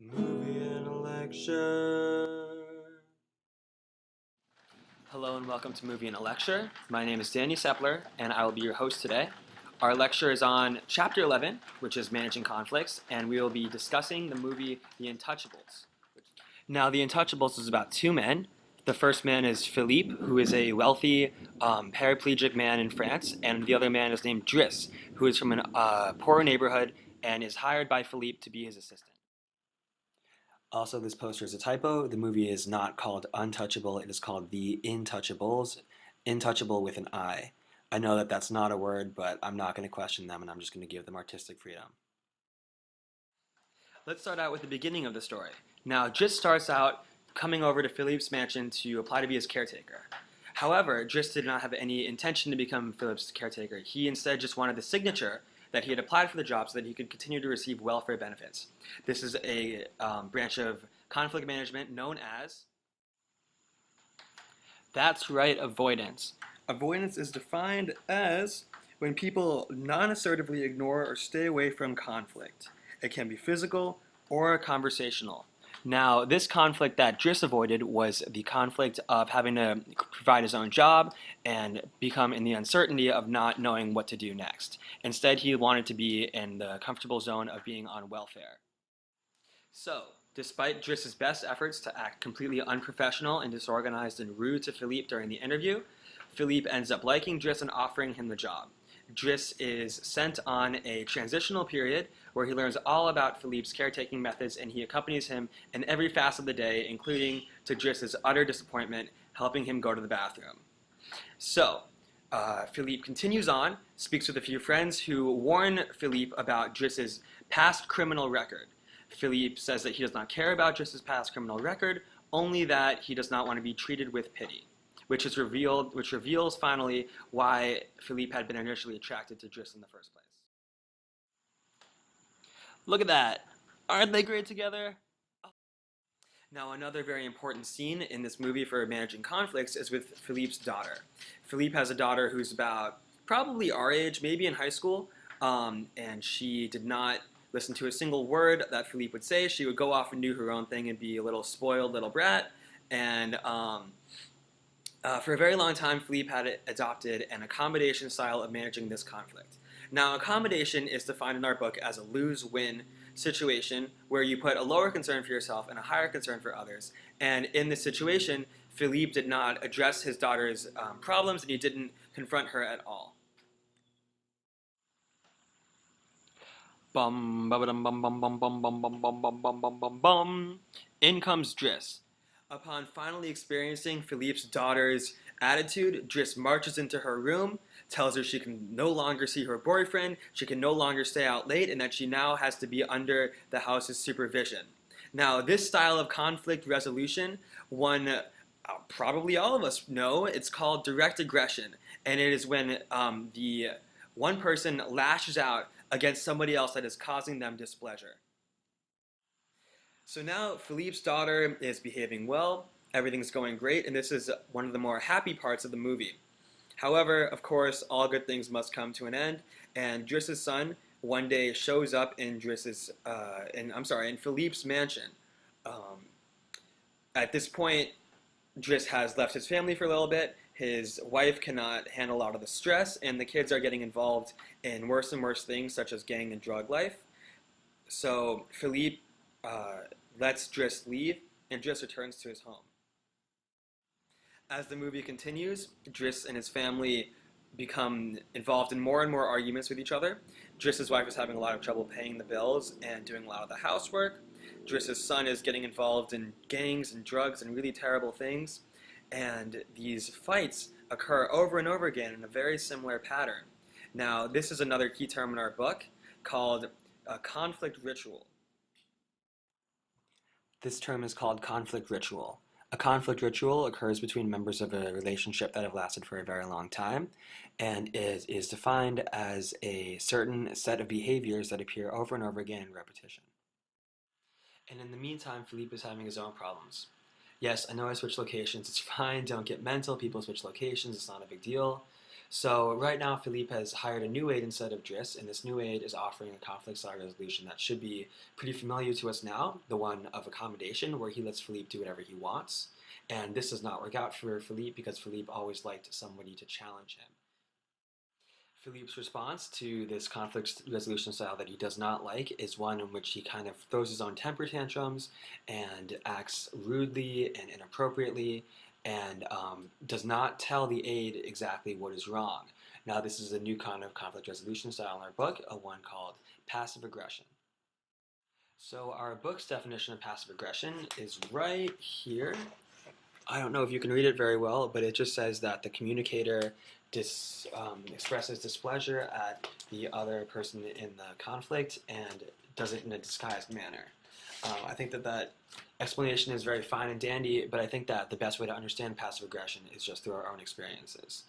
Movie and a lecture. Hello and welcome to Movie and a Lecture. My name is Danny Sepler and I will be your host today. Our lecture is on Chapter 11, which is Managing Conflicts, and we will be discussing the movie The Untouchables. Now, The Untouchables is about two men. The first man is Philippe, who is a wealthy paraplegic man in France, and the other man is named Driss, who is from a poor neighborhood and is hired by Philippe to be his assistant. Also, this poster is a typo. The movie is not called Untouchable, it is called The Intouchables. Intouchable with an I. I know that that's not a word, but I'm not going to question them and I'm just going to give them artistic freedom. Let's start out with the beginning of the story. Now, Driss starts out coming over to Philippe's mansion to apply to be his caretaker. However, Driss did not have any intention to become Philippe's caretaker. He instead just wanted the signature that he had applied for the job so that he could continue to receive welfare benefits. This is a branch of conflict management known as. That's right, avoidance. Avoidance is defined as when people non-assertively ignore or stay away from conflict. It can be physical or conversational. Now, this conflict that Driss avoided was the conflict of having to provide his own job and become in the uncertainty of not knowing what to do next. Instead, he wanted to be in the comfortable zone of being on welfare. So, despite Driss's best efforts to act completely unprofessional and disorganized and rude to Philippe during the interview, Philippe ends up liking Driss and offering him the job. Driss is sent on a transitional period where he learns all about Philippe's caretaking methods and he accompanies him in every facet of the day, including to Driss's utter disappointment, helping him go to the bathroom. So, Philippe continues on, speaks with a few friends who warn Philippe about Driss's past criminal record. Philippe says that he does not care about Driss's past criminal record, only that he does not want to be treated with pity, which reveals finally why Philippe had been initially attracted to Driss in the first place. Look at that. Aren't they great together? Now, another very important scene in this movie for managing conflicts is with Philippe's daughter. Philippe has a daughter who's about probably our age, maybe in high school, and she did not listen to a single word that Philippe would say. She would go off and do her own thing and be a little spoiled little brat. And for a very long time, Philippe had adopted an accommodation style of managing this conflict. Now, accommodation is defined in our book as a lose-win situation where you put a lower concern for yourself and a higher concern for others. And in this situation, Philippe did not address his daughter's problems and he didn't confront her at all. Bum bum bum bum bum bum bum bum bum bum bum bum bum bum. In comes Driss. Upon finally experiencing Philippe's daughter's attitude, Driss marches into her room, tells her she can no longer see her boyfriend, she can no longer stay out late, and that she now has to be under the house's supervision. Now, this style of conflict resolution, one probably all of us know, it's called direct aggression, and it is when the one person lashes out against somebody else that is causing them displeasure. So now Philippe's daughter is behaving well, everything's going great, and this is one of the more happy parts of the movie. However, of course, all good things must come to an end, and Driss's son one day shows up in in Philippe's mansion. Um, at this point, Driss has left his family for a little bit. His wife cannot handle a lot of the stress, and the kids are getting involved in worse and worse things, such as gang and drug life. So Philippe lets Driss leave, and Driss returns to his home. As the movie continues, Driss and his family become involved in more and more arguments with each other. Driss's wife is having a lot of trouble paying the bills and doing a lot of the housework. Driss's son is getting involved in gangs and drugs and really terrible things. And these fights occur over and over again in a very similar pattern. Now, this is another key term in our book called a conflict ritual. This term is called conflict ritual. A conflict ritual occurs between members of a relationship that have lasted for a very long time and is defined as a certain set of behaviors that appear over and over again in repetition. And in the meantime, Philippe is having his own problems. Yes, I know I switched locations, it's fine, don't get mental, people switch locations, it's not a big deal. So right now, Philippe has hired a new aide instead of Driss, and this new aide is offering a conflict-style resolution that should be pretty familiar to us now, the one of accommodation, where he lets Philippe do whatever he wants. And this does not work out for Philippe because Philippe always liked somebody to challenge him. Philippe's response to this conflict resolution style that he does not like is one in which he kind of throws his own temper tantrums and acts rudely and inappropriately and does not tell the aide exactly what is wrong. Now, this is a new kind of conflict resolution style in our book, a one called passive aggression. So, our book's definition of passive aggression is right here. I don't know if you can read it very well, but it just says that the communicator expresses displeasure at the other person in the conflict and does it in a disguised manner. I think that explanation is very fine and dandy, but I think that the best way to understand passive aggression is just through our own experiences.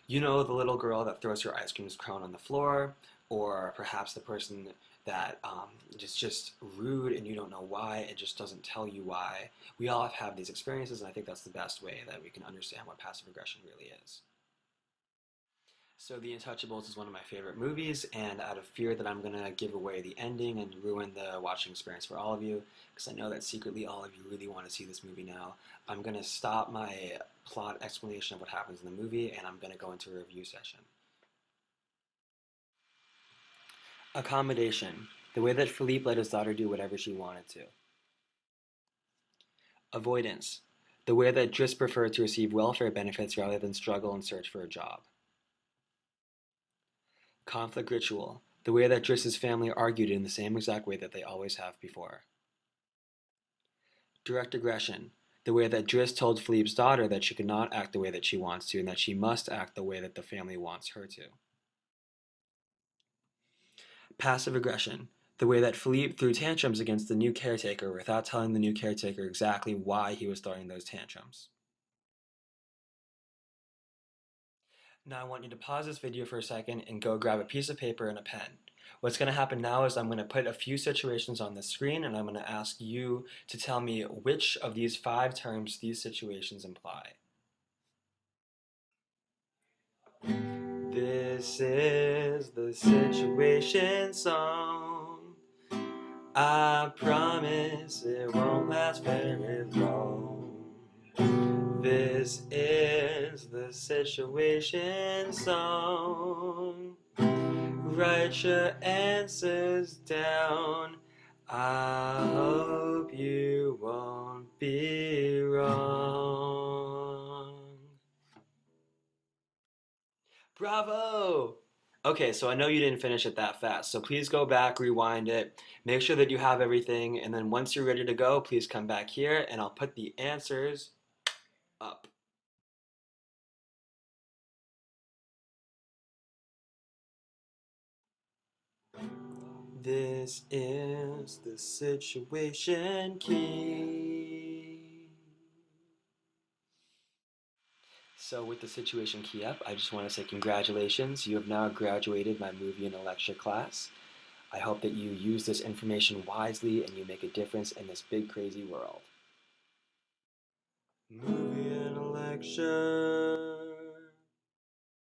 You know, the little girl that throws her ice cream cone on the floor, or perhaps the person that is just rude and you don't know why, it just doesn't tell you why. We all have these experiences, and I think that's the best way that we can understand what passive aggression really is. So The Untouchables is one of my favorite movies, and out of fear that I'm going to give away the ending and ruin the watching experience for all of you, because I know that secretly all of you really want to see this movie now, I'm going to stop my plot explanation of what happens in the movie, and I'm going to go into a review session. Accommodation, the way that Philippe let his daughter do whatever she wanted to. Avoidance, the way that Driss preferred to receive welfare benefits rather than struggle and search for a job. Conflict ritual, the way that Driss's family argued in the same exact way that they always have before. Direct aggression, the way that Driss told Philippe's daughter that she could not act the way that she wants to and that she must act the way that the family wants her to. Passive aggression, the way that Philippe threw tantrums against the new caretaker without telling the new caretaker exactly why he was throwing those tantrums. Now I want you to pause this video for a second and go grab a piece of paper and a pen. What's going to happen now is I'm going to put a few situations on the screen and I'm going to ask you to tell me which of these 5 terms these situations imply. This is the situation song. I promise it won't last very long. This is the situation song. Write your answers down. I hope you won't be wrong. Bravo! Okay, so I know you didn't finish it that fast, so please go back, rewind it, make sure that you have everything, and then once you're ready to go, please come back here and I'll put the answers up. This is the situation key. So with the situation key up, I just want to say congratulations. You have now graduated my movie and a lecture class. I hope that you use this information wisely and you make a difference in this big, crazy world. Movie and a lecture.